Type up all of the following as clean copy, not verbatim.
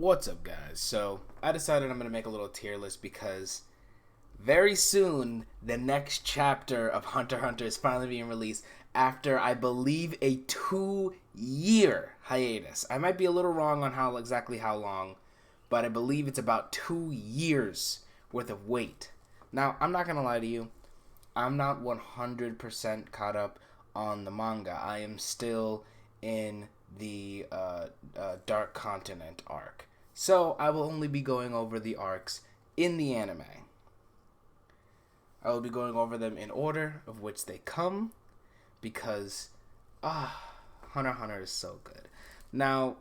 What's up, guys? So, I decided I'm going to make a little tier list because very soon the next chapter of Hunter x Hunter is finally being released after, I believe, a 2-year hiatus. I might be a little wrong on exactly how long, but I believe it's about 2 years worth of wait. Now, I'm not going to lie to you. I'm not 100% caught up on the manga. I am still in the Dark Continent arc. So I will only be going over the arcs in the anime. I will be going over them in order of which they come because Hunter x Hunter is so good. Now,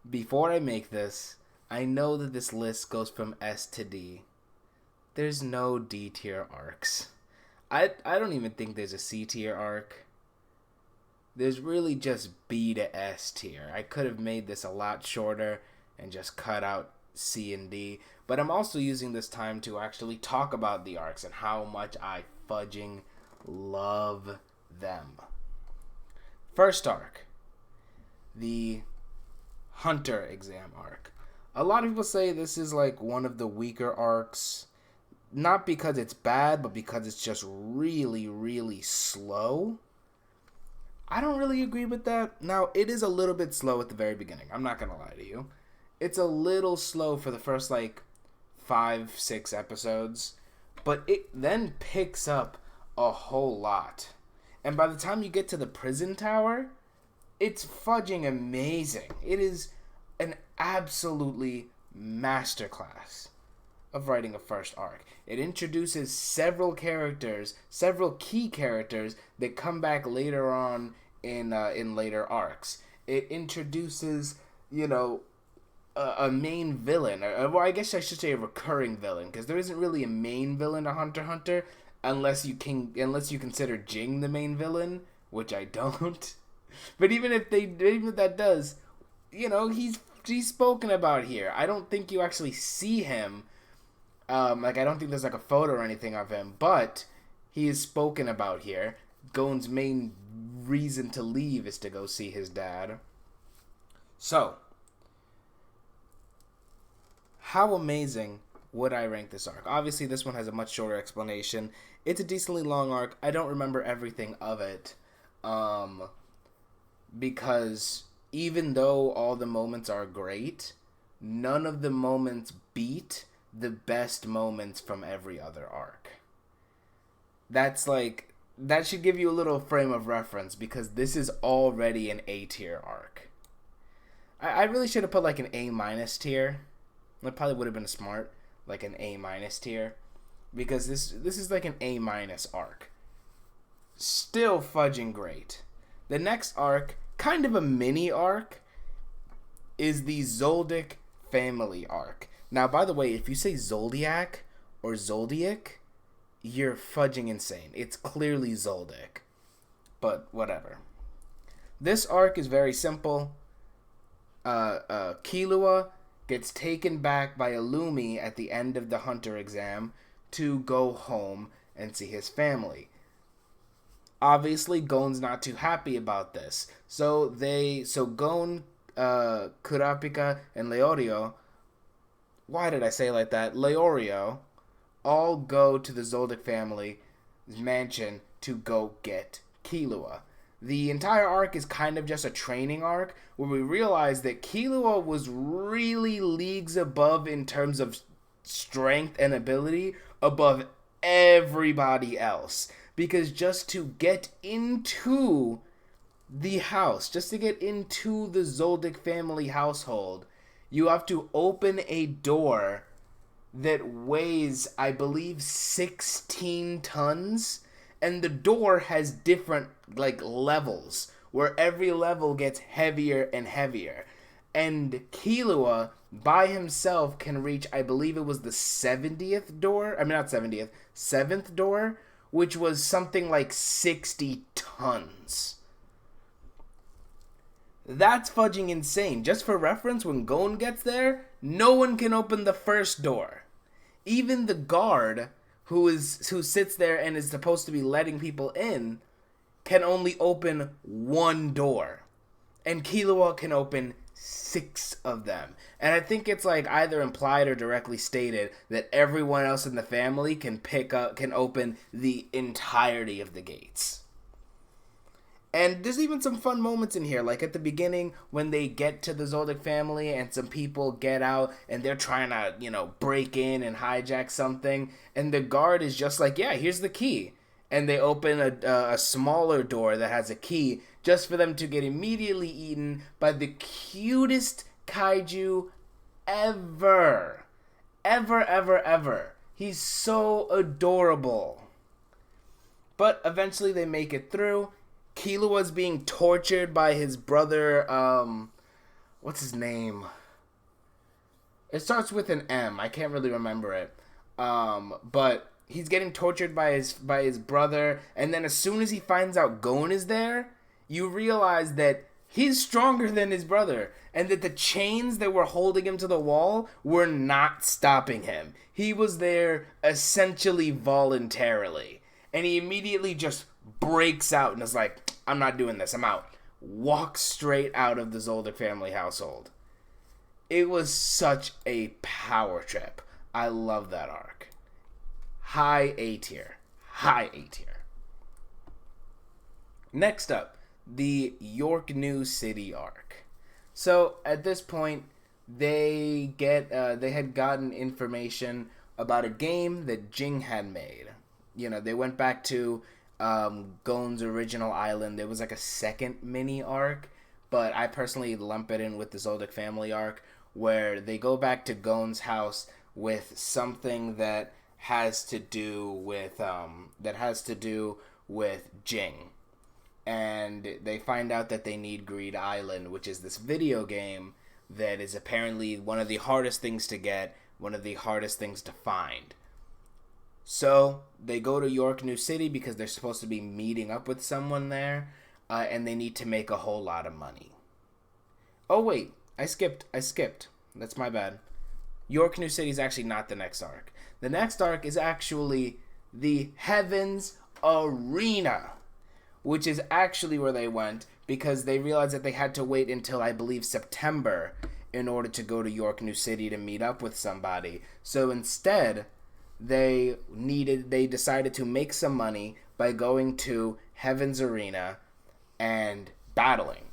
before I make this, I know that this list goes from S to D. There's no D tier arcs. I don't even think there's a C tier arc. There's really just B to S tier. I could have made this a lot shorter and just cut out C and D. But I'm also using this time to actually talk about the arcs and how much I fudging love them. First arc. The Hunter exam arc. A lot of people say this is like one of the weaker arcs. Not because it's bad, but because it's just really, really slow. I don't really agree with that. Now, it is a little bit slow at the very beginning. I'm not going to lie to you. It's a little slow for the first, 5-6 episodes. But it then picks up a whole lot. And by the time you get to the prison tower, it's fudging amazing. It is an absolutely masterclass of writing a first arc. It introduces several key characters that come back later on in later arcs. It introduces, a main villain, or well, I guess I should say a recurring villain, because there isn't really a main villain to Hunter x Hunter unless you consider Jing the main villain, which I don't. But even if that does, he's spoken about here. I don't think you actually see him. I don't think there's a photo or anything of him, but he is spoken about here. Gon's main reason to leave is to go see his dad. So, how amazing would I rank this arc? Obviously, this one has a much shorter explanation. It's a decently long arc. I don't remember everything of it, because even though all the moments are great, none of the moments beat the best moments from every other arc. That should give you a little frame of reference, because this is already an A tier arc. I really should have put an A- tier. That probably would have been smart, an A- tier, because this is an A- arc. Still fudging great. The next arc, kind of a mini arc, is the Zoldic Family Arc. Now, by the way, if you say Zoldiac or Zoldiac, you're fudging insane. It's clearly Zoldic. But whatever. This arc is very simple. Killua gets taken back by Illumi at the end of the Hunter exam to go home and see his family. Obviously, Gon's not too happy about this. So Gon, Kurapika, and Leorio... Why did I say it like that? Leorio all go to the Zoldic family's mansion to go get Killua. The entire arc is kind of just a training arc where we realize that Killua was really leagues above in terms of strength and ability above everybody else. Because just to get into the house, just to get into the Zoldic family household, you have to open a door that weighs, I believe, 16 tons. And the door has different, levels, where every level gets heavier and heavier. And Killua, by himself, can reach, I believe it was the 70th door? I mean, not 70th, 7th door, which was something like 60 tons. That's fudging insane. Just for reference, when Gon gets there, no one can open the first door. Even the guard, who sits there and is supposed to be letting people in, can only open one door. And Killua can open 6 of them. And I think it's like either implied or directly stated that everyone else in the family can open the entirety of the gates. And there's even some fun moments in here, like at the beginning when they get to the Zoldic family and some people get out and they're trying to, break in and hijack something. And the guard is just like, yeah, here's the key. And they open a smaller door that has a key just for them to get immediately eaten by the cutest kaiju ever. Ever, ever, ever. He's so adorable. But eventually they make it through. Killua's being tortured by his brother, what's his name? It starts with an M. I can't really remember it. But he's getting tortured by his brother, and then as soon as he finds out Gon is there, you realize that he's stronger than his brother, and that the chains that were holding him to the wall were not stopping him. He was there essentially voluntarily, and he immediately just breaks out and is like, I'm not doing this, I'm out. Walks straight out of the Zoldic family household. It was such a power trip. I love that arc. High A tier. High A tier. Next up, the York New City arc. So at this point, they had gotten information about a game that Jing had made. They went back to Gon's original island. There was like a second mini arc, but I personally lump it in with the Zoldic Family Arc, where they go back to Gon's house with something that has to do with Jing, and they find out that they need Greed Island, which is this video game that is apparently one of the hardest things to get, one of the hardest things to find. So they go to York New City because they're supposed to be meeting up with someone there, and they need to make a whole lot of money. Oh wait, I skipped. That's my bad. York New City is actually not the next arc. The next arc is actually the Heavens Arena, which is actually where they went because they realized that they had to wait until, I believe, September in order to go to York New City to meet up with somebody. So instead, they decided to make some money by going to Heaven's Arena and battling.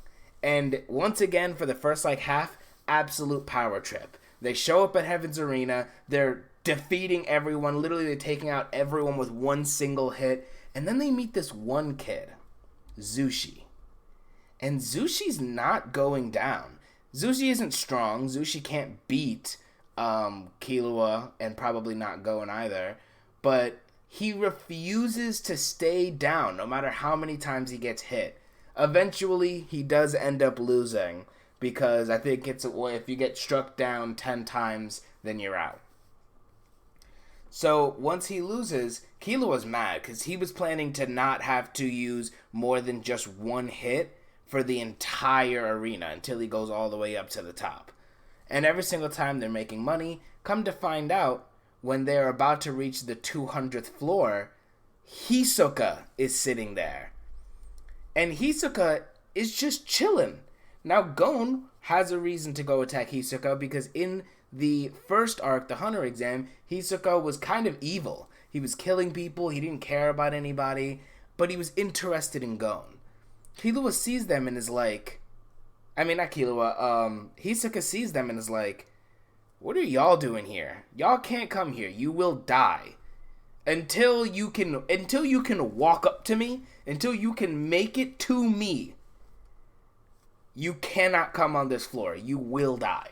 And once again, for the first half, absolute power trip. They show up at Heaven's Arena, they're defeating everyone, literally they're taking out everyone with one single hit, and then they meet this one kid, Zushi. And Zushi's not going down. Zushi isn't strong, Zushi can't beat Killua, and probably not Gon either, but he refuses to stay down no matter how many times he gets hit. Eventually, he does end up losing, because I think it's if you get struck down 10 times, then you're out. So once he loses, Killua's mad, because he was planning to not have to use more than just one hit for the entire arena until he goes all the way up to the top. And every single time they're making money, come to find out, when they're about to reach the 200th floor, Hisoka is sitting there. And Hisoka is just chilling. Now Gon has a reason to go attack Hisoka because in the first arc, the Hunter exam, Hisoka was kind of evil. He was killing people, he didn't care about anybody, but he was interested in Gon. Killua sees them and is like... not Killua, Hisoka sees them and is like, what are y'all doing here? Y'all can't come here. You will die. Until you can walk up to me, until you can make it to me, you cannot come on this floor. You will die.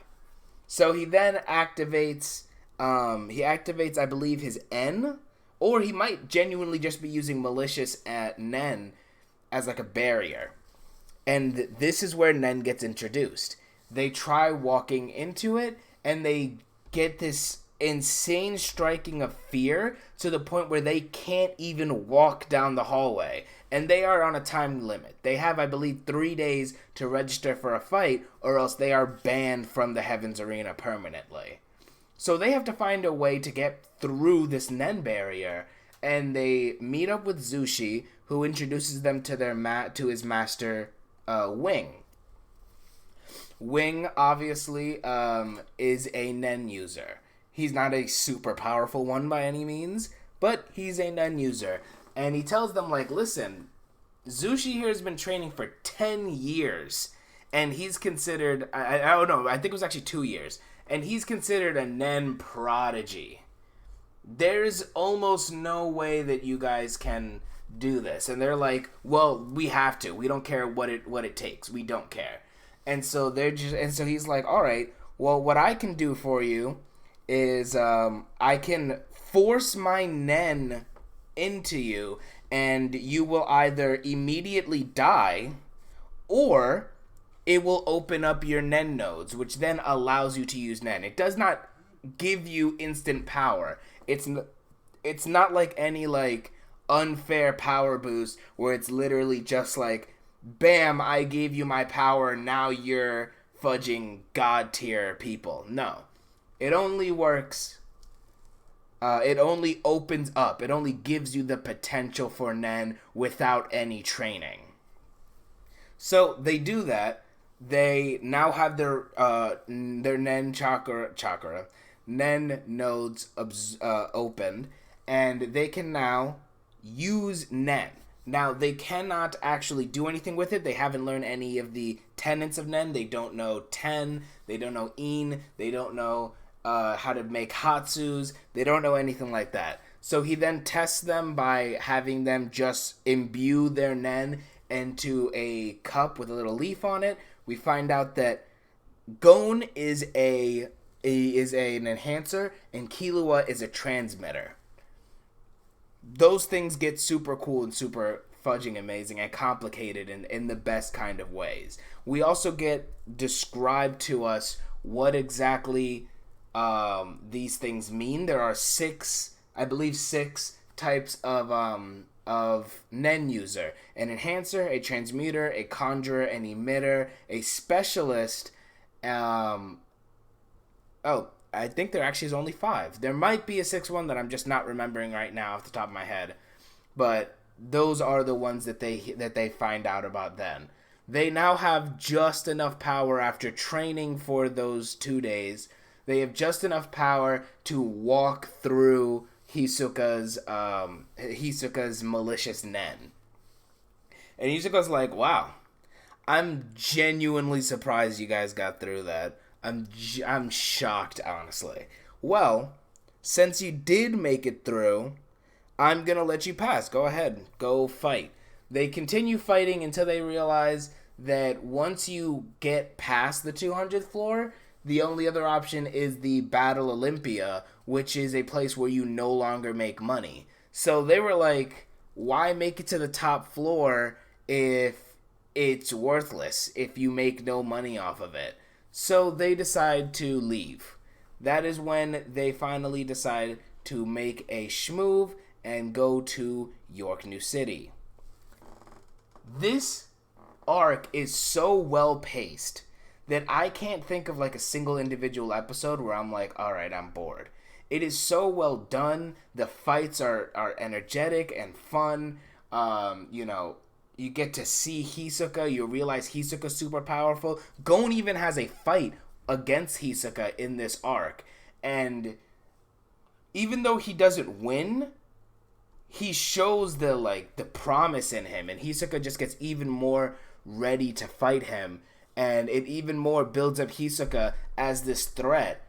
So he then activates, I believe, his N, or he might genuinely just be using malicious at Nen as like a barrier. And this is where Nen gets introduced. They try walking into it, and they get this insane striking of fear to the point where they can't even walk down the hallway. And they are on a time limit. They have, I believe, 3 days to register for a fight, or else they are banned from the Heavens Arena permanently. So they have to find a way to get through this Nen barrier, and they meet up with Zushi, who introduces them to his master, Wing. Wing, obviously, is a Nen user. He's not a super powerful one by any means, but he's a Nen user. And he tells them, like, listen, Zushi here has been training for 10 years. And he's considered, I don't know, I think it was actually 2 years. And he's considered a Nen prodigy. There's almost no way that you guys can do this. And they're like, well, we have to. We don't care what it takes. We don't care. And so so he's like, all right, well, what I can do for you is I can force my Nen into you, and you will either immediately die, or it will open up your Nen nodes, which then allows you to use Nen. It does not give you instant power. It's not like any like unfair power boost where it's literally just like, bam, I gave you my power, now you're fudging god tier people. No. It only works, it only opens up, it only gives you the potential for Nen without any training. So they do that. They now have their Nen chakra, Nen nodes opened, and they can now use Nen. Now, they cannot actually do anything with it. They haven't learned any of the tenets of Nen. They don't know Ten. They don't know In. They don't know how to make Hatsus. They don't know anything like that. So he then tests them by having them just imbue their Nen into a cup with a little leaf on it. We find out that Gon is an enhancer and Killua is a transmitter. Those things get super cool and super fudging amazing and complicated in the best kind of ways. We also get described to us what exactly these things mean. There are six types of Nen user: an enhancer, a transmuter, a conjurer, an emitter, a specialist. I think there actually is only 5. There might be a 6th one that I'm just not remembering right now off the top of my head, but those are the ones that they find out about then. They now have just enough power after training for those 2 days. They have just enough power to walk through Hisoka's malicious Nen. And Hisoka's like, wow, I'm genuinely surprised you guys got through that. I'm shocked, honestly. Well, since you did make it through, I'm going to let you pass. Go ahead. Go fight. They continue fighting until they realize that once you get past the 200th floor, the only other option is the Battle Olympia, which is a place where you no longer make money. So they were like, why make it to the top floor if it's worthless, if you make no money off of it? So they decide to leave. That is when they finally decide to make a schmoove and go to York New City. This arc is so well paced that I can't think of like a single individual episode where I'm like, alright, I'm bored. It is so well done. The fights are energetic and fun. You get to see Hisoka. You realize Hisoka's super powerful. Gon even has a fight against Hisoka in this arc. And even though he doesn't win, he shows the promise in him. And Hisoka just gets even more ready to fight him. And it even more builds up Hisoka as this threat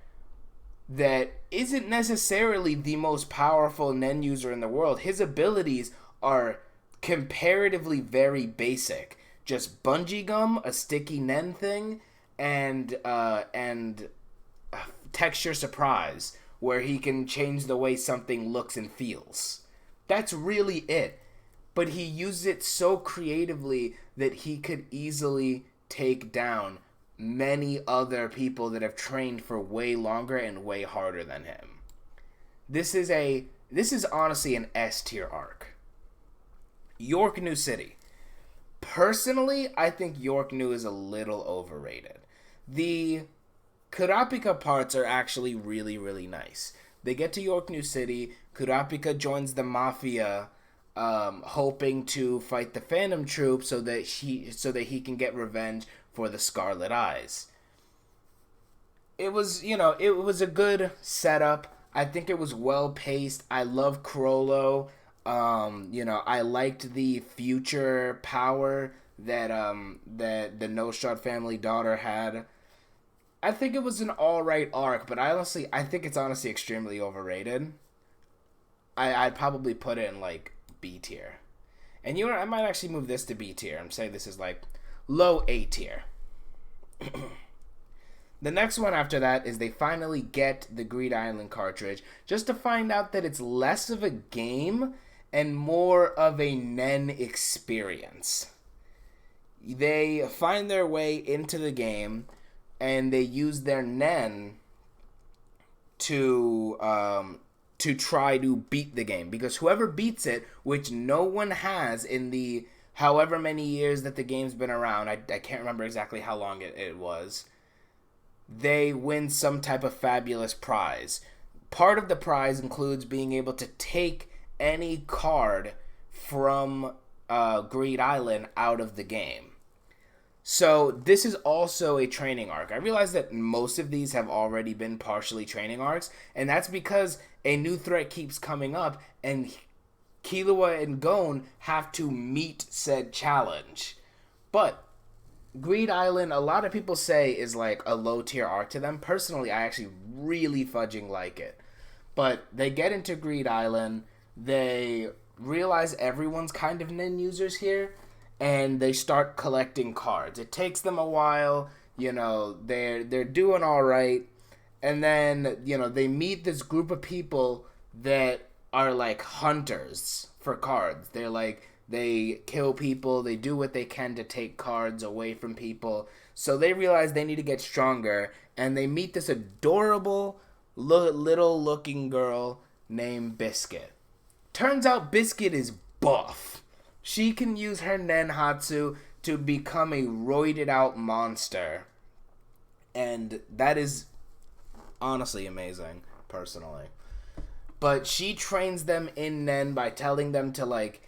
that isn't necessarily the most powerful Nen user in the world. His abilities are comparatively very basic. Just bungee gum, a sticky Nen thing, and texture surprise, where he can change the way something looks and feels. That's really it. But he uses it so creatively that he could easily take down many other people that have trained for way longer and way harder than him. This is honestly an S tier arc. York New City. Personally, I think York New is a little overrated. The Kurapika parts are actually really, really nice. They get to York New City. Kurapika joins the Mafia, hoping to fight the Phantom Troop so that he can get revenge for the Scarlet Eyes. it was, it was a good setup. I think it was well paced. I love Chrollo. I liked the future power that the No Shot family daughter had. I think it was an all right arc, but I think it's honestly extremely overrated. I'd probably put it in like B tier. And I might actually move this to B tier. I'm saying this is like low A tier. The next one after that is they finally get the Greed Island cartridge, just to find out that it's less of a game and more of a Nen experience. They find their way into the game and they use their Nen to try to beat the game, because whoever beats it, which no one has in the however many years that the game's been around, I can't remember exactly how long it was, they win some type of fabulous prize. Part of the prize includes being able to take any card from Greed Island out of the game. So this is also a training arc. I realize that most of these have already been partially training arcs, and that's because a new threat keeps coming up, and Killua and Gon have to meet said challenge. But Greed Island, a lot of people say, is like a low tier arc to them. Personally, I actually really fudging like it. But they get into Greed Island, they realize everyone's kind of Nen users here, and they start collecting cards. It takes them a while, they're doing all right, and then, they meet this group of people that are like hunters for cards. They're like, they kill people, they do what they can to take cards away from people. So they realize they need to get stronger, and they meet this adorable little looking girl named Biscuit. Turns out Biscuit is buff. She can use her Nenhatsu to become a roided out monster. And that is honestly amazing, personally. But she trains them in Nen by telling them to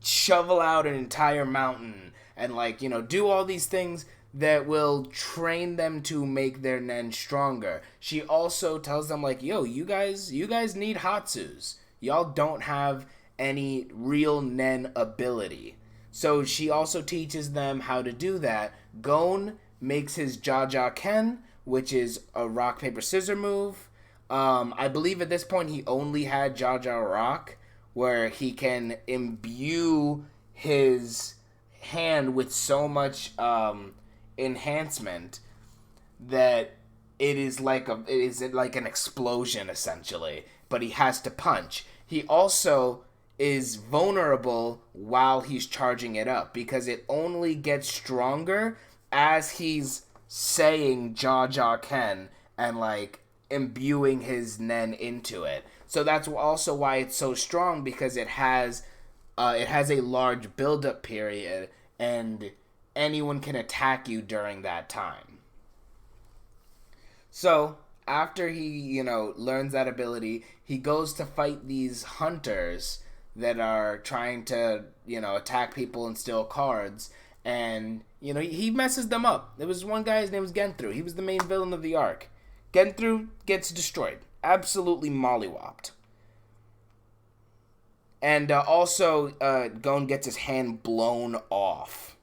shovel out an entire mountain and do all these things that will train them to make their Nen stronger. She also tells them you guys need Hatsus. Y'all don't have any real Nen ability. So she also teaches them how to do that. Gon makes his Jaja Ken, which is a rock, paper, scissors move. I believe at this point he only had Jaja Rock, where he can imbue his hand with so much enhancement that it is like an explosion, essentially. But he has to punch. He also is vulnerable while he's charging it up, because it only gets stronger as he's saying Jaja Ken and imbuing his Nen into it. So that's also why it's so strong, because it has a large build-up period, and anyone can attack you during that time. So after he learns that ability, he goes to fight these hunters that are trying to attack people and steal cards, and he messes them up. There was one guy, his name was Genthru. He was the main villain of the arc. Genthru gets destroyed, absolutely mollywopped. And also, Gon gets his hand blown off.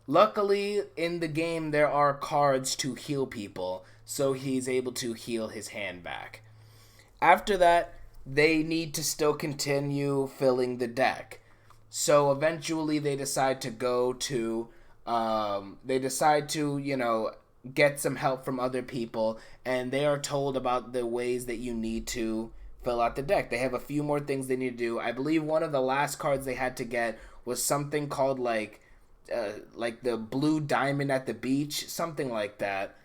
Luckily, in the game, there are cards to heal people, so he's able to heal his hand back. After that, they need to still continue filling the deck. So eventually, they decide to go to, get some help from other people, and they are told about the ways that you need to fill out the deck. They have a few more things they need to do. I believe one of the last cards they had to get was something called the blue diamond at the beach, something like that.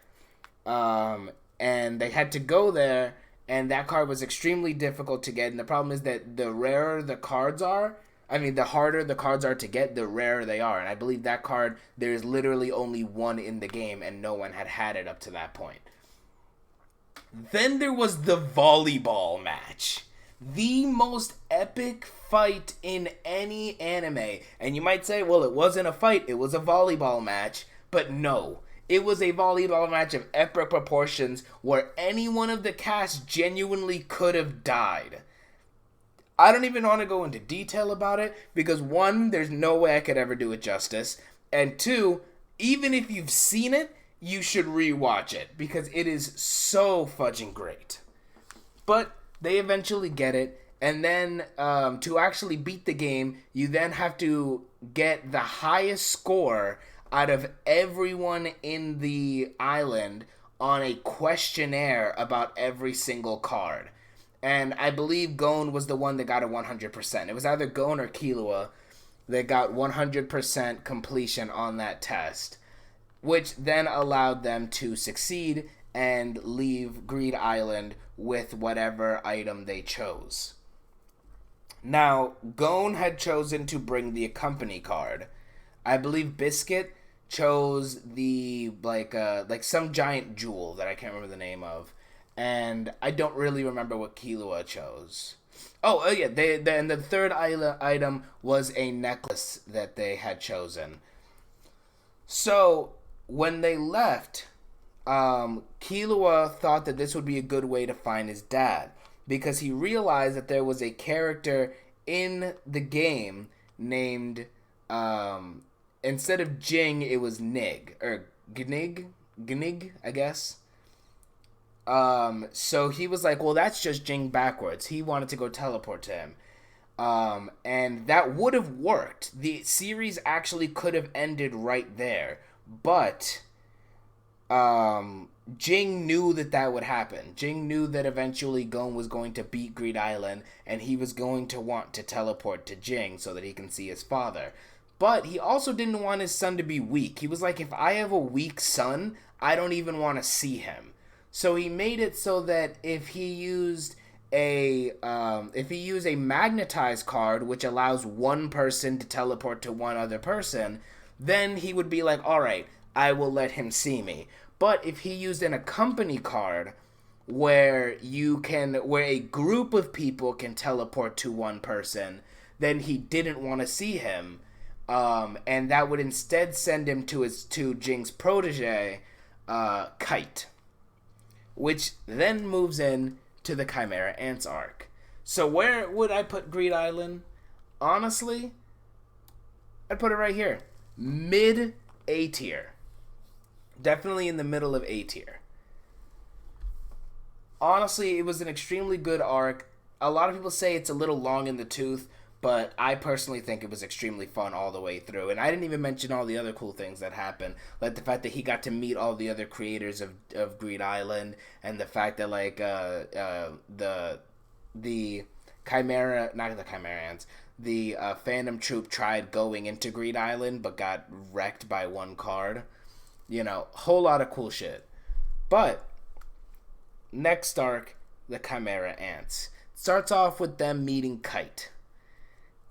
And they had to go there, and that card was extremely difficult to get. And the problem is that the rarer the cards are, the harder the cards are to get, the rarer they are. And I believe that card, there's literally only one in the game, and no one had it up to that point. Then there was the volleyball match. The most epic fight in any anime. And you might say, well, it wasn't a fight, it was a volleyball match. But no, It was a volleyball match of epic proportions where any one of the cast genuinely could have died. I don't even want to go into detail about it because one, there's no way I could ever do it justice. And two, even if you've seen it, you should rewatch it because it is so fudging great. But they eventually get it. And then to actually beat the game, you then have to get the highest score out of everyone in the island on a questionnaire about every single card. And I believe Gon was the one that got a 100%. It was either Gon or Killua that got 100% completion on that test, which then allowed them to succeed and leave Greed Island with whatever item they chose. Now, Gon had chosen to bring the Accompany card. I believe Biscuit chose the, like some giant jewel that I can't remember the name of. And I don't really remember what Killua chose. Oh yeah, and the third item was a necklace that they had chosen. So, when they left, Killua thought that this would be a good way to find his dad, because he realized that there was a character in the game named, instead of Jing, it was Nig, or Gnig, I guess. So he was like, well, that's just Jing backwards. He wanted to go teleport to him. And that would have worked. The series actually could have ended right there. But, Jing knew that would happen. Jing knew that eventually Gon was going to beat Greed Island, and he was going to want to teleport to Jing so that he can see his father. But he also didn't want his son to be weak. He was like, if I have a weak son, I don't even want to see him. So he made it so that if he used a magnetized card, which allows one person to teleport to one other person, then he would be like, all right, I will let him see me. But if he used an Accompany card, where a group of people can teleport to one person, then he didn't want to see him, and that would instead send him to Jing's protege, Kite, which then moves in to the Chimera Ants arc. So where would I put Greed Island? Honestly, I'd put it right here. Mid A tier. Definitely in the middle of A tier. Honestly, it was an extremely good arc. A lot of people say it's a little long in the tooth, but I personally think it was extremely fun all the way through. And I didn't even mention all the other cool things that happened. Like the fact that he got to meet all the other creators of Greed Island. And the fact that, like, the Chimera... Not the Chimera Ants. The Phantom Troop tried going into Greed Island, but got wrecked by one card. You know, whole lot of cool shit. But, next arc, the Chimera Ants. Starts off with them meeting Kite.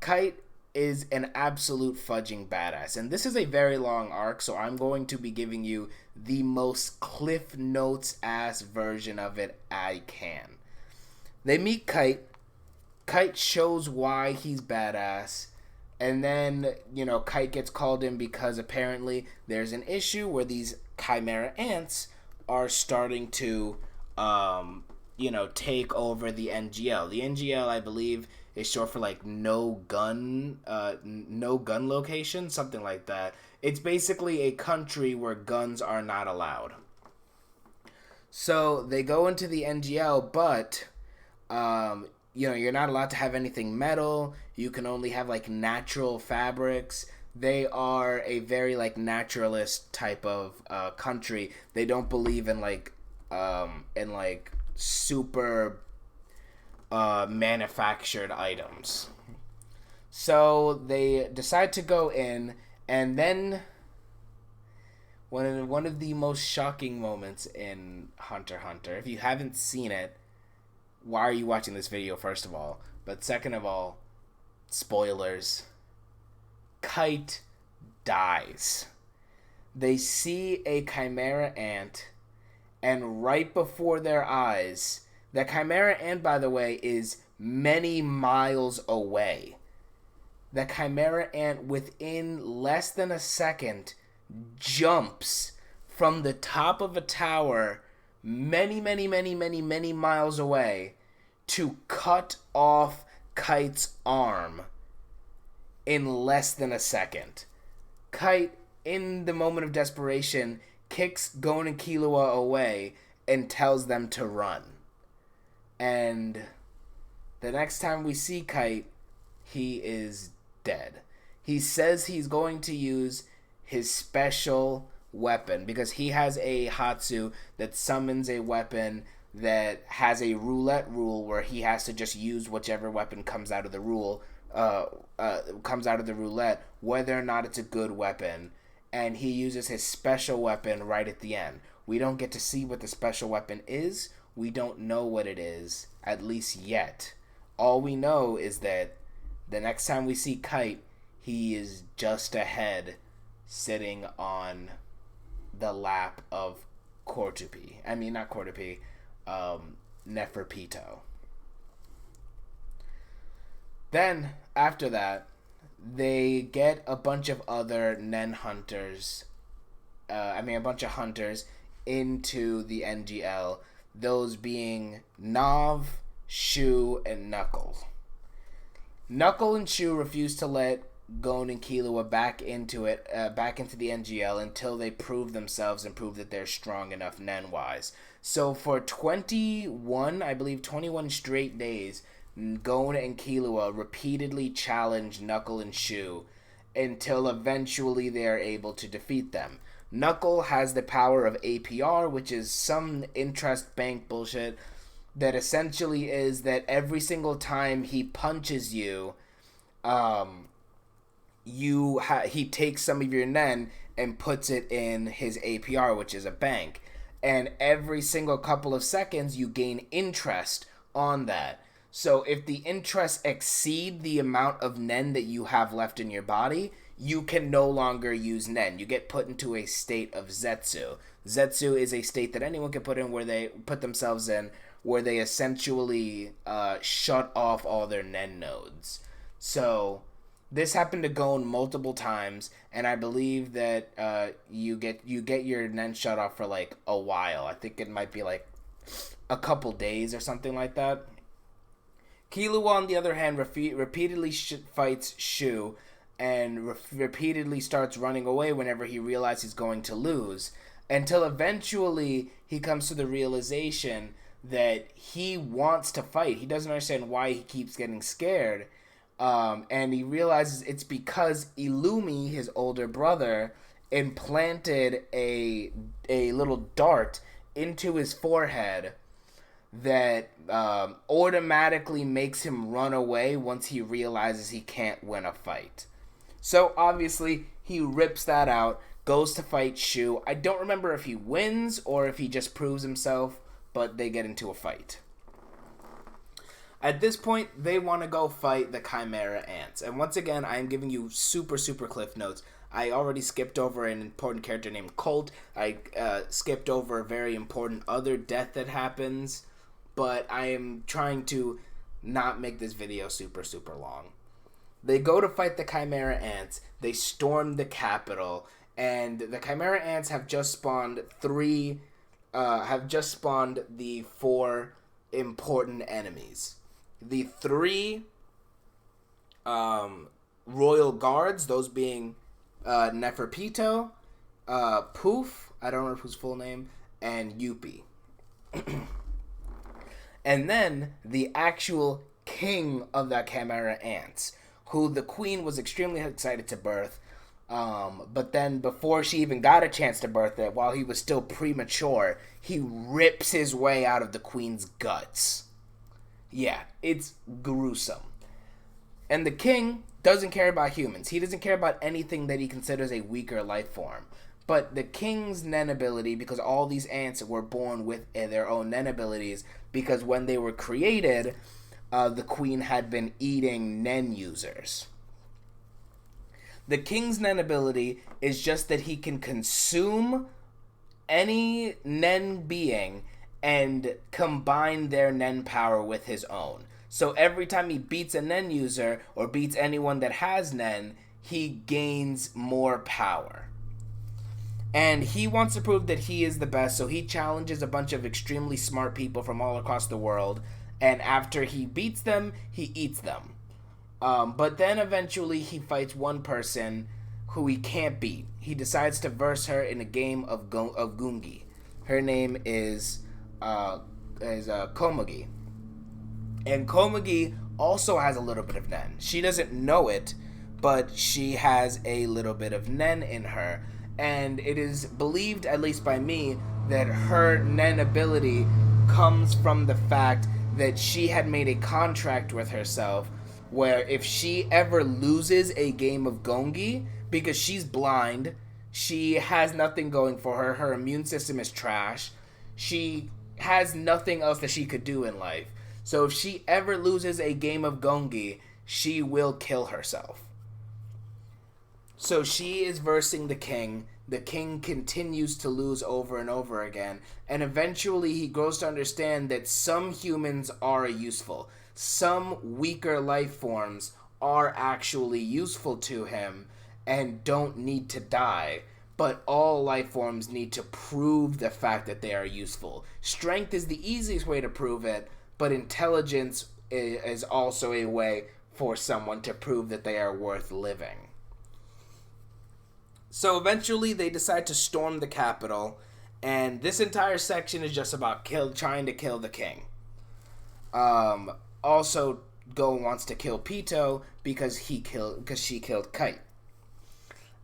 Kite is an absolute fudging badass. And this is a very long arc, so I'm going to be giving you the most Cliff Notes-ass version of it I can. They meet Kite. Kite shows why he's badass. And then, you know, Kite gets called in because apparently there's an issue where these Chimera Ants are starting to, take over the NGL. The NGL, I believe, is short for like no gun location, something like that. It's basically a country where guns are not allowed. So they go into the NGL, but you're not allowed to have anything metal. You can only have like natural fabrics. They are a very like naturalist type of country. They don't believe in super manufactured items. So they decide to go in, and then one of the most shocking moments in Hunter x Hunter. If you haven't seen it, why are you watching this video, first of all? But second of all, spoilers. Kite dies. They see a Chimera Ant, and right before their eyes, the Chimera Ant, by the way, is many miles away. The Chimera Ant, within less than a second, jumps from the top of a tower many, many, many, many, many miles away to cut off Kite's arm in less than a second. Kite, in the moment of desperation, kicks Gon and Killua away and tells them to run. And the next time we see Kite, he is dead. He says he's going to use his special weapon because he has a Hatsu that summons a weapon that has a roulette rule where he has to just use whichever weapon comes out of the roulette, whether or not it's a good weapon. And he uses his special weapon right at the end. We don't get to see what the special weapon is. We don't know what it is, at least yet. All we know is that the next time we see Kite, he is just ahead, sitting on the lap of Neferpito. Then, after that, they get a bunch of other Nen hunters, a bunch of hunters into the NGL, those being Nav, Shu, and Knuckle. Knuckle and Shu refuse to let Gon and Killua back into the NGL until they prove themselves and prove that they're strong enough Nen-wise. So for 21 straight days, Gon and Killua repeatedly challenge Knuckle and Shu until eventually they are able to defeat them. Knuckle has the power of APR, which is some interest bank bullshit that essentially is that every single time he punches you, he takes some of your Nen and puts it in his APR, which is a bank. And every single couple of seconds, you gain interest on that. So if the interest exceed the amount of Nen that you have left in your body, you can no longer use Nen. You get put into a state of Zetsu. Zetsu is a state that anyone can put in where they put themselves in, where they essentially shut off all their Nen nodes. So this happened to Gon multiple times, and I believe that you get your Nen shut off for like a while. I think it might be like a couple days or something like that. Killua, on the other hand, repeatedly fights Shu and repeatedly starts running away whenever he realizes he's going to lose, until eventually he comes to the realization that he wants to fight. He doesn't understand why he keeps getting scared, and he realizes it's because Illumi, his older brother, implanted a little dart into his forehead that automatically makes him run away once he realizes he can't win a fight. So obviously he rips that out, goes to fight Shu. I don't remember if he wins or if he just proves himself, but they get into a fight. At this point, they want to go fight the Chimera Ants. And once again, I am giving you super, super cliff notes. I already skipped over an important character named Colt. I skipped over a very important other death that happens. But I am trying to not make this video super, super long. They go to fight the Chimera Ants. They storm the capital. And the Chimera Ants have just spawned the 4 important enemies. The 3 royal guards, those being Neferpito, Poof, I don't remember his full name, and Yuppie. And then the actual king of the Chimera Ants, who the queen was extremely excited to birth. But then before she even got a chance to birth it, while he was still premature, he rips his way out of the queen's guts. Yeah, it's gruesome. And the king doesn't care about humans. He doesn't care about anything that he considers a weaker life form. But the king's Nen ability, because all these ants were born with their own Nen abilities, because when they were created, the queen had been eating Nen users. The king's Nen ability is just that he can consume any Nen being and combine their Nen power with his own. So every time he beats a Nen user or beats anyone that has Nen, he gains more power. And he wants to prove that he is the best, so he challenges a bunch of extremely smart people from all across the world. And after he beats them, he eats them. But then eventually he fights one person who he can't beat. He decides to verse her in a game of Gungi. Her name is Komugi. And Komugi also has a little bit of Nen. She doesn't know it, but she has a little bit of Nen in her. And it is believed, at least by me, that her Nen ability comes from the fact that she had made a contract with herself where if she ever loses a game of Gongi, because she's blind, she has nothing going for her, her immune system is trash, she has nothing else that she could do in life. So if she ever loses a game of Gongi, she will kill herself. So she is versing the king. The king continues to lose over and over again. And eventually he grows to understand that some humans are useful. Some weaker life forms are actually useful to him and don't need to die. But all life forms need to prove the fact that they are useful. Strength is the easiest way to prove it, but intelligence is also a way for someone to prove that they are worth living. So eventually they decide to storm the capital, and this entire section is just about trying to kill the king. Also, Go wants to kill Pito because she killed Kite.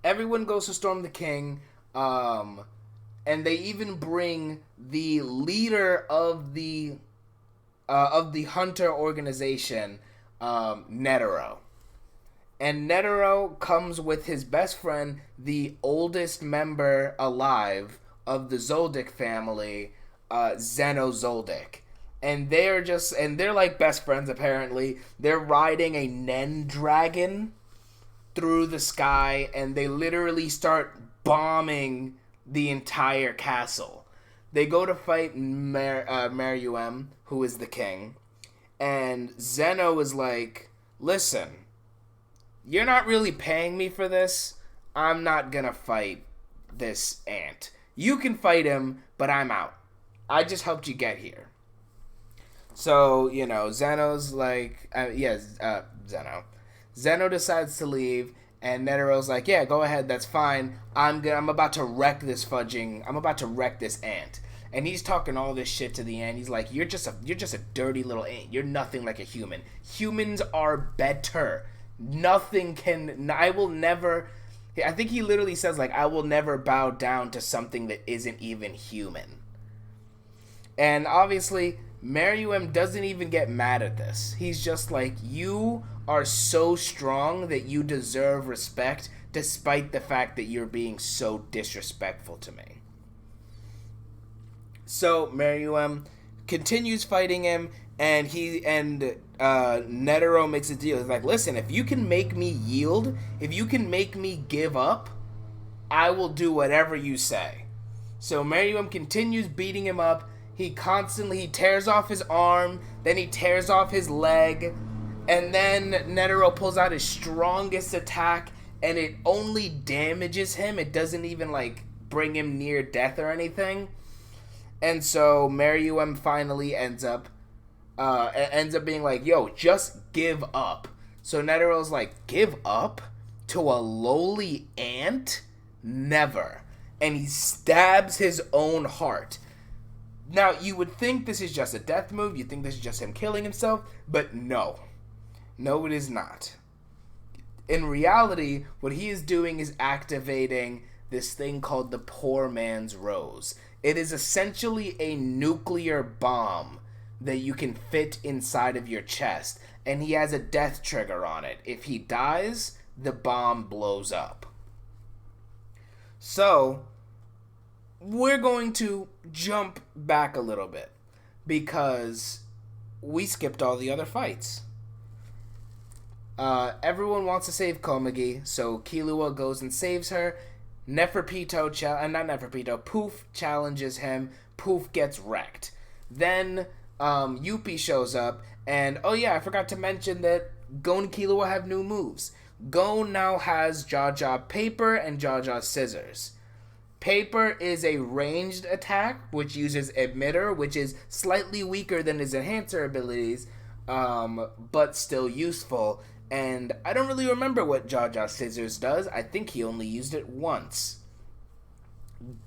Everyone goes to storm the king, and they even bring the leader of the hunter organization, Netero. And Netero comes with his best friend, the oldest member alive of the Zoldic family, Zoldic. And they're like best friends apparently. They're riding a Nen dragon through the sky, and they literally start bombing the entire castle. They go to fight Meruem, who is the king, and Zeno is like, listen, you're not really paying me for this. I'm not gonna fight this ant. You can fight him, but I'm out. I just helped you get here. So, Zeno's like, Zeno. Zeno decides to leave, and Netero's like, yeah, go ahead, that's fine. I'm about to wreck this ant. And he's talking all this shit to the ant. He's like, you're just a dirty little ant. You're nothing like a human. Humans are better. I will never, I think he literally says, like, I will never bow down to something that isn't even human. And obviously, Meruem doesn't even get mad at this. He's just like, you are so strong that you deserve respect despite the fact that you're being so disrespectful to me. So Meruem continues fighting him, and Netero makes a deal. He's like, listen, if you can make me yield, if you can make me give up, I will do whatever you say. So Meruem continues beating him up. He tears off his arm, then he tears off his leg, and then Netero pulls out his strongest attack, and it only damages him. It doesn't even, like, bring him near death or anything. And so Meruem finally ends up being like, yo, just give up. So Netero's like, give up? To a lowly ant? Never. And he stabs his own heart. Now, you would think this is just a death move. You think this is just him killing himself. But no. No, it is not. In reality, what he is doing is activating this thing called the Poor Man's Rose. It is essentially a nuclear bomb that you can fit inside of your chest. And he has a death trigger on it. If he dies, the bomb blows up. So, we're going to jump back a little bit because we skipped all the other fights. Everyone wants to save Komugi, so Killua goes and saves her. Poof challenges him. Poof gets wrecked. Then Yuppie shows up, and oh yeah, I forgot to mention that Gon and Killua have new moves. Gon now has Jaw Jaw Paper and Jaw Jaw Scissors. Paper is a ranged attack, which uses Emitter, which is slightly weaker than his Enhancer abilities, but still useful. And I don't really remember what Jaja Scissors does. I think he only used it once.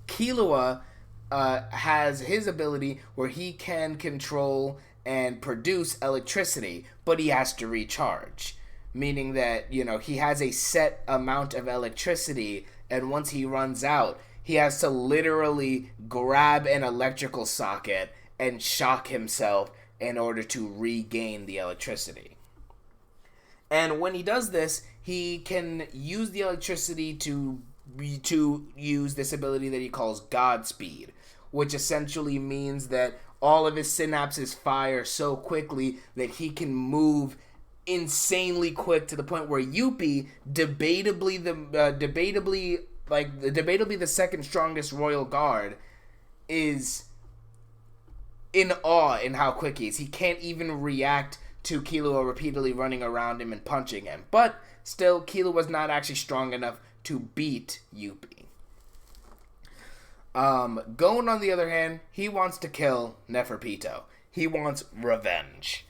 Killua has his ability where he can control and produce electricity, but he has to recharge. Meaning that, he has a set amount of electricity, and once he runs out, he has to literally grab an electrical socket and shock himself in order to regain the electricity. And when he does this, he can use the electricity to use this ability that he calls Godspeed, which essentially means that all of his synapses fire so quickly that he can move insanely quick to the point where Youpi, debatably the second strongest royal guard, is in awe in how quick he is. He can't even react to Killua repeatedly running around him and punching him. But still, Killua was not actually strong enough to beat Youpi. Gon, on the other hand, he wants to kill Neferpito. He wants revenge.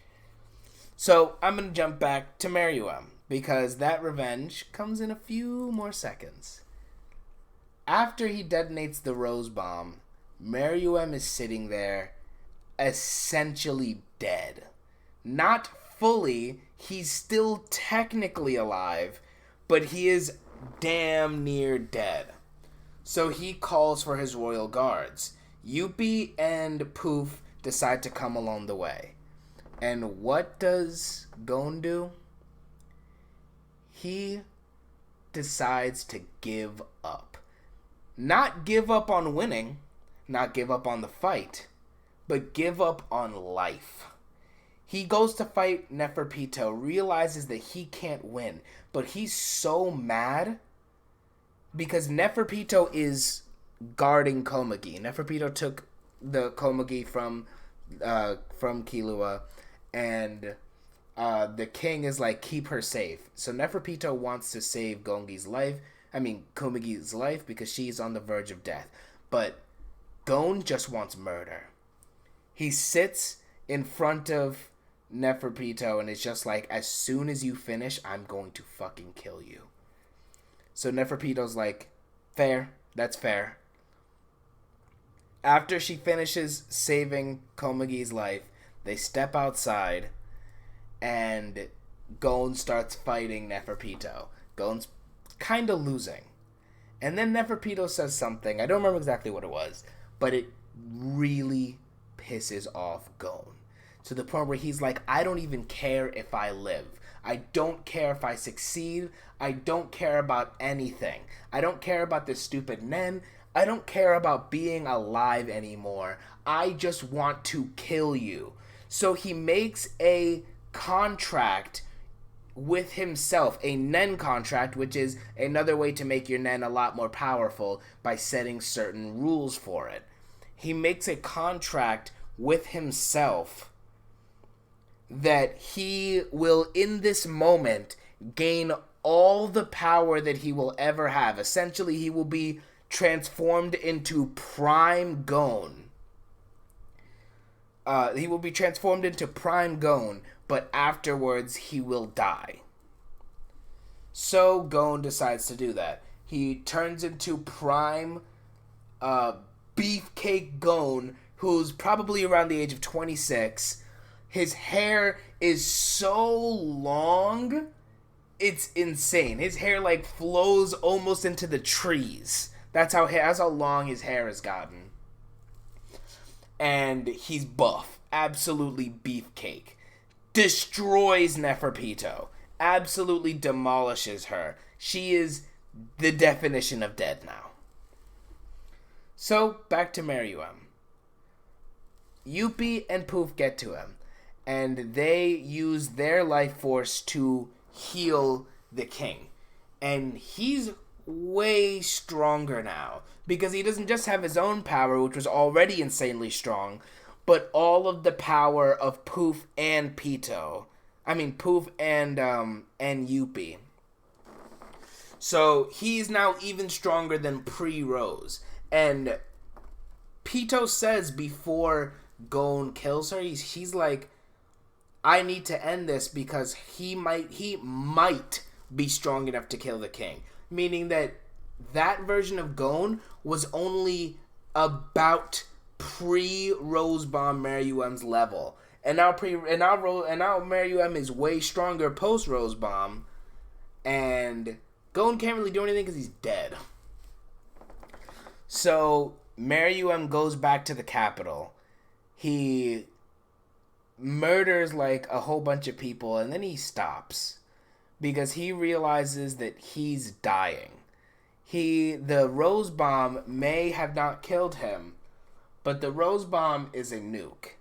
So I'm going to jump back to Meruem, because that revenge comes in a few more seconds. After he detonates the rose bomb, Meruem is sitting there, essentially dead. Not fully, he's still technically alive, but he is damn near dead. So he calls for his royal guards. Youpi and Poof decide to come along the way. And what does Gon do? He decides to give up. Not give up on winning, not give up on the fight, but give up on life. He goes to fight Neferpito, realizes that he can't win, but he's so mad because Neferpito is guarding Komugi. Neferpito took the Komugi from Killua, and the king is like, keep her safe. So Neferpito wants to save Komugi's life because she's on the verge of death. But Gon just wants murder. He sits in front of Neferpito and is just like, as soon as you finish, I'm going to fucking kill you. So Neferpito's like, fair, that's fair. After she finishes saving Komugi's life, they step outside and Gon starts fighting Neferpito. Gon's kind of losing. And then Neferpito says something, I don't remember exactly what it was, but it really pisses off Gon. To the point where he's like, I don't even care if I live. I don't care if I succeed. I don't care about anything. I don't care about this stupid Nen. I don't care about being alive anymore. I just want to kill you. So he makes a contract with himself, a Nen contract, which is another way to make your Nen a lot more powerful by setting certain rules for it. He makes a contract with himself that he will, in this moment, gain all the power that he will ever have. Essentially, he will be transformed into Prime Gon. He will be transformed into Prime Gon, but afterwards he will die. So Gon decides to do that. He turns into Prime Beefcake Gon, who's probably around the age of 26. His hair is so long, it's insane. His hair like flows almost into the trees. That's how long his hair has gotten. And he's buff. Absolutely beefcake. Destroys Neferpito. Absolutely demolishes her. She is the definition of dead now. So, back to Meruem. Youpi and Poof get to him, and they use their life force to heal the king. And he's way stronger now, because he doesn't just have his own power, which was already insanely strong, but all of the power of Poof and Pito. Poof and Youpi. So he's now even stronger than pre-Rose. And Pito says before Gon kills her, he's like, I need to end this because he might be strong enough to kill the king. Meaning that version of Gon was only about pre-Rosebomb Meruem's level. And now Meruem is way stronger post Rosebomb, and Gon can't really do anything because he's dead. So Meruem goes back to the capital. He murders like a whole bunch of people, and then he stops because he realizes that he's dying. The Rose Bomb may have not killed him, but the Rose Bomb is a nuke.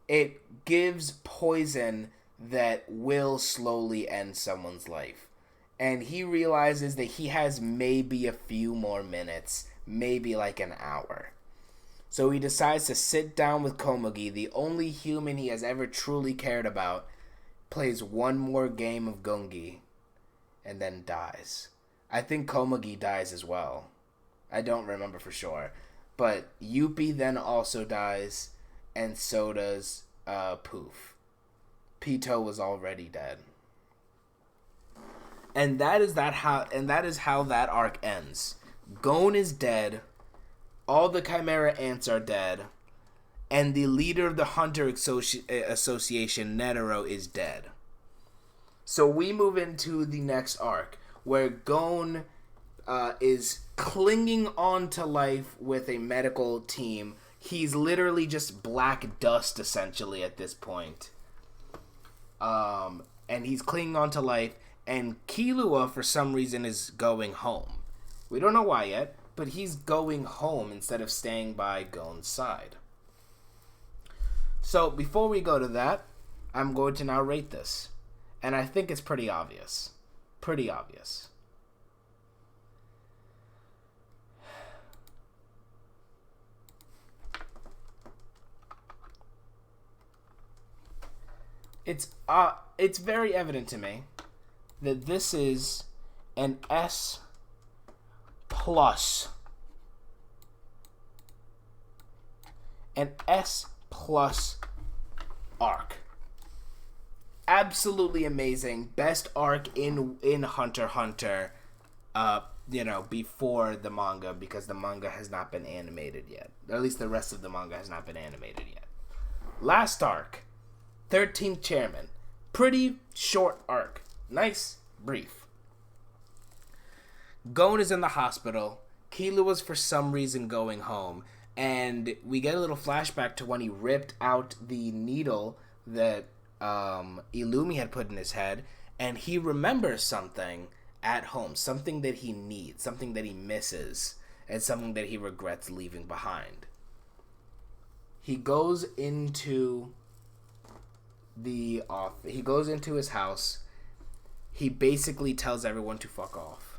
It gives poison that will slowly end someone's life. And he realizes that he has maybe a few more minutes, maybe like an hour. So he decides to sit down with Komugi, the only human he has ever truly cared about, plays one more game of Gongi, and then dies. I think Komugi dies as well. I don't remember for sure. But Yuppie then also dies, and so does Poof. Pito was already dead. And that is how that arc ends. Gon is dead. All the Chimera Ants are dead. And the leader of the Hunter Association, Netero, is dead. So we move into the next arc, where Gon is clinging on to life with a medical team. He's literally just black dust, essentially, at this point. And he's clinging on to life. And Killua, for some reason, is going home. We don't know why yet, but he's going home instead of staying by Gon's side. So, before we go to that, I'm going to now rate this. And I think it's pretty obvious. Pretty obvious. It's very evident to me that this is an S plus. An S plus arc. Absolutely amazing. Best arc in Hunter x Hunter, before the manga, because the manga has not been animated yet. Or at least the rest of the manga has not been animated yet. Last arc, 13th Chairman. Pretty short arc. Nice, brief. Gon is in the hospital. Killua's for some reason going home. And we get a little flashback to when he ripped out the needle that Illumi had put in his head. And he remembers something at home. Something that he needs. Something that he misses. And something that he regrets leaving behind. He goes into he goes into his house. He basically tells everyone to fuck off.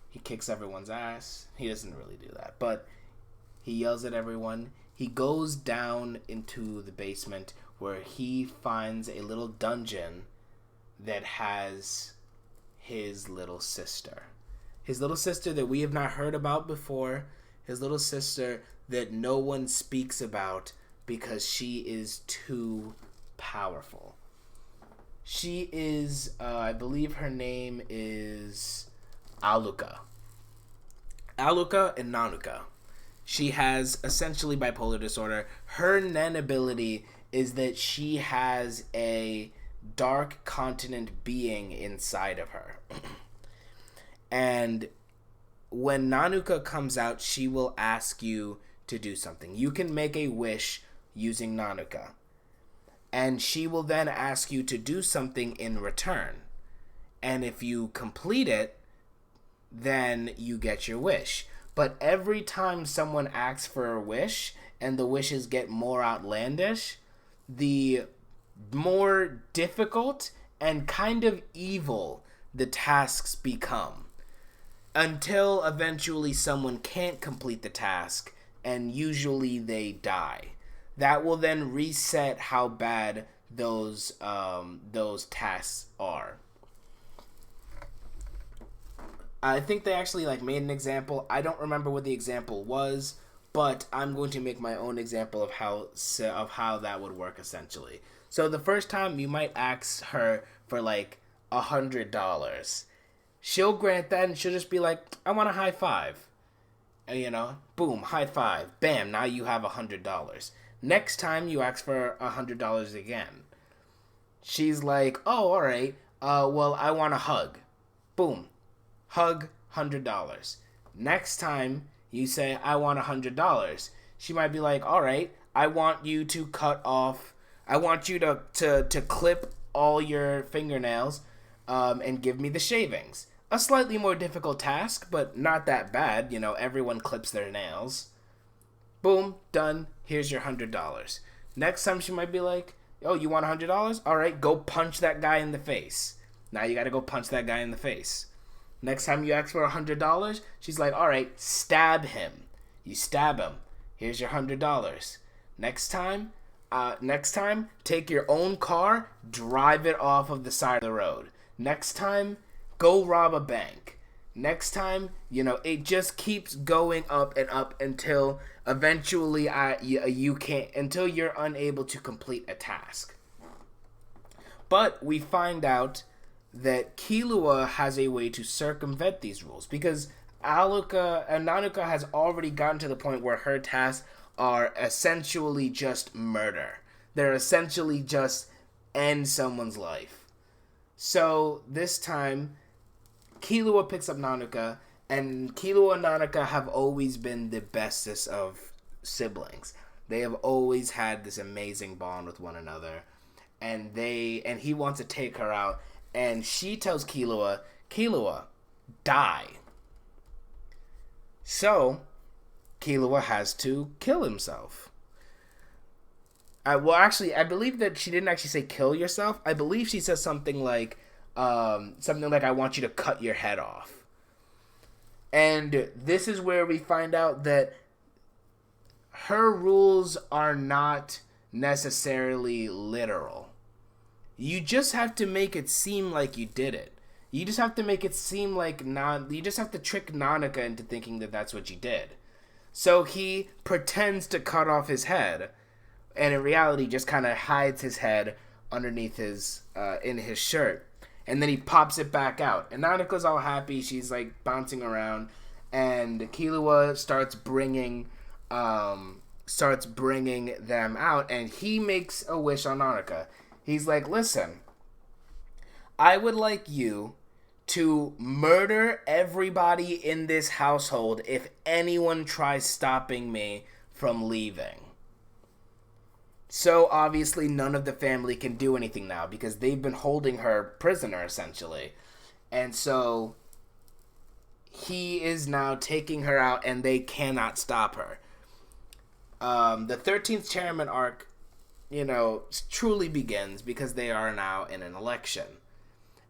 He kicks everyone's ass. He doesn't really do that, but he yells at everyone. He goes down into the basement where he finds a little dungeon that has his little sister. His little sister that we have not heard about before. His little sister that no one speaks about because she is too powerful. She is, I believe her name is Aluka. Aluka and Nanuka. She has essentially bipolar disorder. Her Nen ability is that she has a dark continent being inside of her. And when Nanuka comes out, she will ask you to do something. You can make a wish using Nanuka. And she will then ask you to do something in return. And if you complete it, then you get your wish. But every time someone asks for a wish, and the wishes get more outlandish, the more difficult and kind of evil the tasks become. Until eventually someone can't complete the task, and usually they die. That will then reset how bad those tasks are. I think they actually like made an example. I don't remember what the example was, but I'm going to make my own example of how that would work essentially. So the first time you might ask her for like $100. She'll grant that and she'll just be like, I want a high five. And, you know, boom, high five. Bam, now you have $100. Next time you ask for $100 again. She's like, oh, all right. Well, I want a hug. Boom. Hug, $100. Next time you say, I want $100. She might be like, all right, I want you to clip all your fingernails and give me the shavings. A slightly more difficult task, but not that bad. You know, everyone clips their nails. Boom, done. Here's your $100. Next time she might be like, oh, you want $100? All right, go punch that guy in the face. Now you got to go punch that guy in the face. Next time you ask for $100, she's like, all right, stab him. You stab him. Here's your $100. Next time, take your own car, drive it off of the side of the road. Next time, go rob a bank. Next time, you know, it just keeps going up and up until eventually until you're unable to complete a task. But we find out that Killua has a way to circumvent these rules because Nanuka has already gotten to the point where her tasks are essentially just murder. They're essentially just end someone's life. So this time, Killua picks up Nanuka, and Killua and Nanuka have always been the bestest of siblings. They have always had this amazing bond with one another, and he wants to take her out, and she tells Killua, die. So, Killua has to kill himself. I believe that she didn't actually say kill yourself. I believe she says something like, I want you to cut your head off. And this is where we find out that her rules are not necessarily literal. You just have to make it seem like you did it. You just have to make it seem like you just have to trick Nanuka into thinking that that's what you did. So he pretends to cut off his head, and in reality just kind of hides his head underneath in his shirt. And then he pops it back out. And Nanuka's all happy. She's like bouncing around. And Killua starts bringing them out. And he makes a wish on Nanuka. He's like, listen, I would like you to murder everybody in this household if anyone tries stopping me from leaving. So, obviously, none of the family can do anything now because they've been holding her prisoner, essentially. And so, he is now taking her out, and they cannot stop her. The 13th Chairman arc, you know, truly begins because they are now in an election.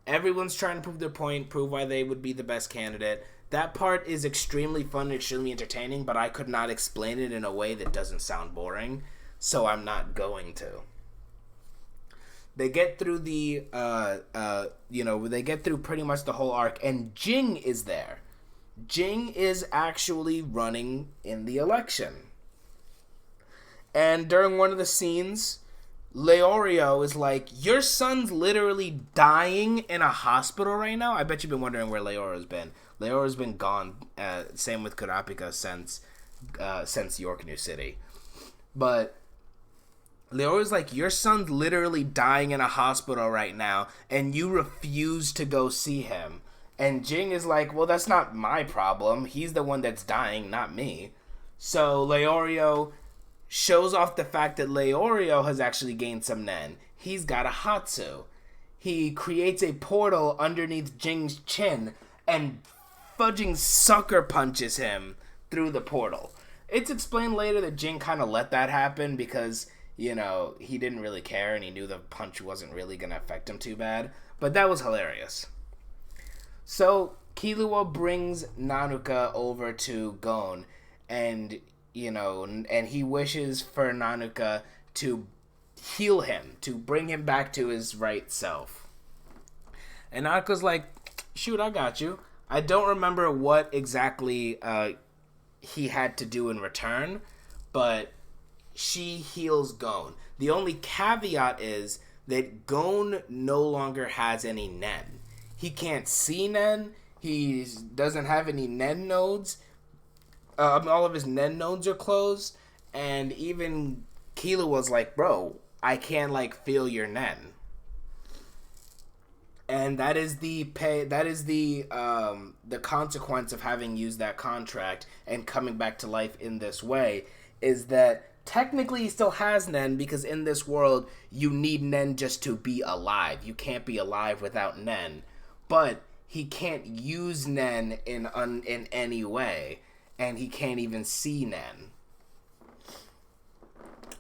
Everyone's trying to prove their point, prove why they would be the best candidate. That part is extremely fun and extremely entertaining, but I could not explain it in a way that doesn't sound boring. So I'm not going to. They get through they get through pretty much the whole arc, and Jing is there. Jing is actually running in the election. And during one of the scenes, Leorio is like, your son's literally dying in a hospital right now? I bet you've been wondering where Leorio's been. Leorio's been gone, same with Kurapika since York New City. But Leorio's like, your son's literally dying in a hospital right now, and you refuse to go see him. And Jing is like, well, that's not my problem. He's the one that's dying, not me. So Leorio shows off the fact that Leorio has actually gained some nen. He's got a Hatsu. He creates a portal underneath Jing's chin and fudging sucker punches him through the portal. It's explained later that Jing kind of let that happen because, you know, he didn't really care and he knew the punch wasn't really going to affect him too bad. But that was hilarious. So, Killua brings Nanuka over to Gon and, you know, and he wishes for Nanuka to heal him, to bring him back to his right self. And Nanuka's like, shoot, I got you. I don't remember what exactly he had to do in return, but she heals Gon. The only caveat is that Gon no longer has any Nen. He can't see Nen. He doesn't have any Nen nodes. All of his Nen nodes are closed, and even Killua was like, "Bro, I can't feel your Nen." And that is the pay. That is the consequence of having used that contract and coming back to life in this way. Is that technically he still has Nen, because in this world you need Nen just to be alive. You can't be alive without Nen, but he can't use Nen in any way, and he can't even see Nen.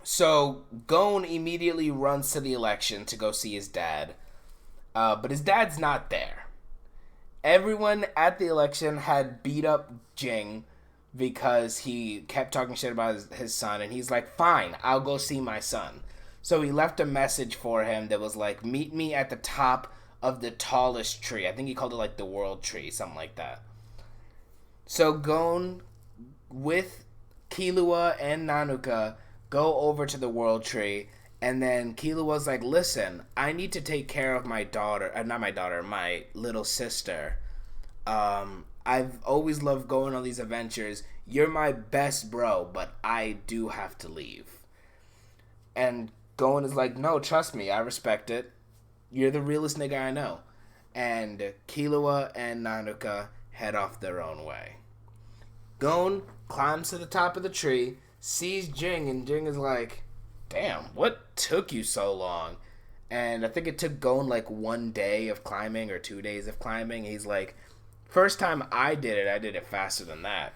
So Gon immediately runs to the election to go see his dad. But his dad's not there. Everyone at the election had beat up Jing because he kept talking shit about his son, and he's like, fine, I'll go see my son. So he left a message for him that was like, meet me at the top of the tallest tree. I think he called it the world tree, something like that. So Gon, with Killua and Nanoka, go over to the world tree. And then Killua was like, listen, I need to take care of my daughter. My little sister. I've always loved going on these adventures. You're my best bro, but I do have to leave. And Gon is like, no, trust me, I respect it. You're the realest nigga I know. And Killua and Nanoka head off their own way. Gon climbs to the top of the tree, sees Jing, and Jing is like, damn, what took you so long? And I think it took Gon 1 day of climbing or 2 days of climbing. He's like, first time I did it faster than that.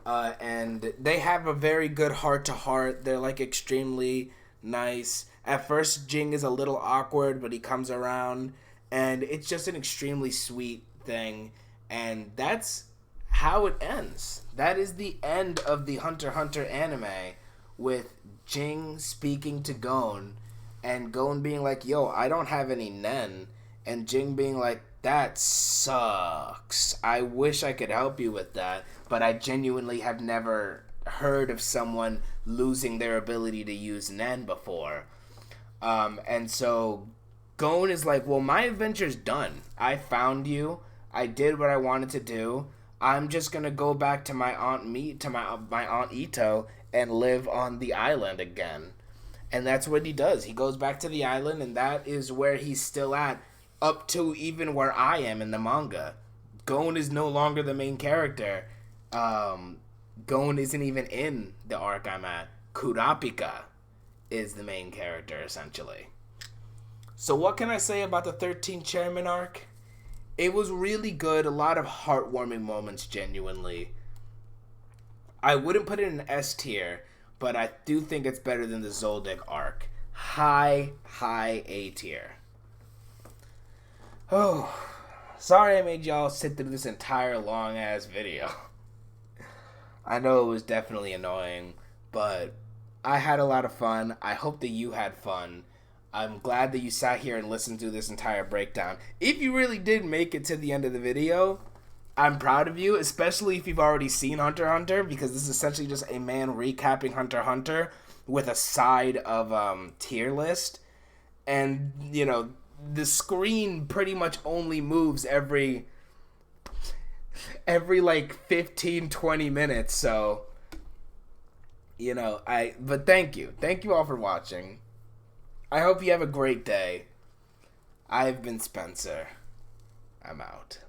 And they have a very good heart-to-heart. They're extremely nice. At first, Jing is a little awkward, but he comes around. And it's just an extremely sweet thing. And that's how it ends. That is the end of the Hunter x Hunter anime, with Jing speaking to Gon, and Gon being like, yo, I don't have any Nen, and Jing being like, that sucks. I wish I could help you with that, but I genuinely have never heard of someone losing their ability to use Nen before. And so Gon is like, well, my adventure's done. I found you. I did what I wanted to do. I'm just gonna go back to my aunt my aunt Ito and live on the island again. And that's what he does. He goes back to the island, and that is where he's still at, up to even where I am in the manga. Gon is no longer the main character. Gon isn't even in the arc I'm at. Kurapika is the main character, essentially. So what can I say about the 13th Chairman arc? It was really good. A lot of heartwarming moments, genuinely. I wouldn't put it in S tier, but I do think it's better than the Zoldic arc. High A tier. Oh, sorry I made y'all sit through this entire long-ass video. I know it was definitely annoying, but I had a lot of fun. I hope that you had fun. I'm glad that you sat here and listened to this entire breakdown. If you really did make it to the end of the video, I'm proud of you, especially if you've already seen Hunter x Hunter, because this is essentially just a man recapping Hunter x Hunter with a side of tier list. And, the screen pretty much only moves every 15, 20 minutes, so, but thank you. Thank you all for watching. I hope you have a great day. I've been Spencer. I'm out.